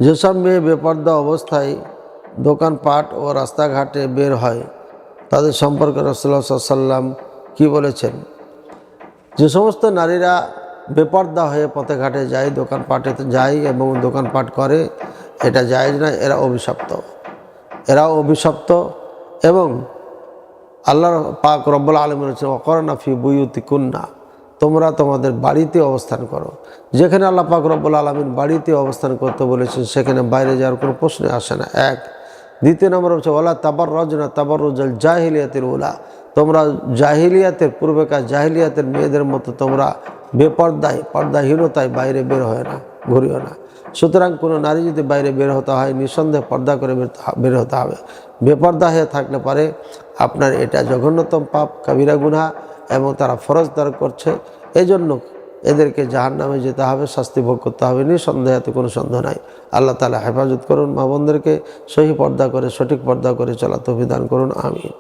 যেসব মেয়ে বেপর্দা অবস্থায় দোকানপাট ও রাস্তাঘাটে বের হয় তাদের সম্পর্কে রাসূলুল্লাহ সাল্লাল্লাহু আলাইহি ওয়াসাল্লাম কী বলেছেন? যে সমস্ত নারীরা বেপর্দা হয়ে পথে ঘাটে যায়, দোকানপাটে যায় এবং দোকানপাট করে, এটা জায়েজ না, এরা অভিশপ্ত। এরাও অভিশপ্ত। এবং আল্লাহ পাক রব্বুল আলামিন বলেছেন ওয়াকরনা ফি বুয়ুতিকুন্না, তোমরা তোমাদের বাড়িতে অবস্থান করো। যেখানে আল্লাহ পাক রব্বুল আলামিন বাড়িতে অবস্থান করতে বলেছেন সেখানে বাইরে যাওয়ার কোনো প্রশ্ন আসে না। এক। দ্বিতীয় নম্বর হচ্ছে ওয়ালা তাবাররাজনা তাবাররুজাল জাহিলিয়াতিল উলা, তোমরা জাহিলিয়াতের পূর্বেকার জাহিলিয়াতের মেয়েদের মতো তোমরা বেপর্দায় পর্দাহীনতায় বাইরে বের হয় না, ঘুরিও না। সুতরাং কোনো নারী যদি বাইরে বের হতে হয় নিঃসন্দেহে পর্দা করে বের হতে হবে। বেপর্দা হয়ে থাকলে পারে আপনার এটা জঘন্যতম পাপ, কাবিরা গুনাহ, এবং তারা ফরজদার করছে। এজন্য এদেরকে জাহান্নামে যেতে হবে, শাস্তি ভোগ করতে হবে, নিঃসন্দেহে, এতে কোনো সন্দেহ নাই। আল্লাহ তাআলা হেফাজত করুন, মা বোনদেরকে সহি পর্দা করে সঠিক পর্দা করে চলা তৌফিক দান করুন, আমিন।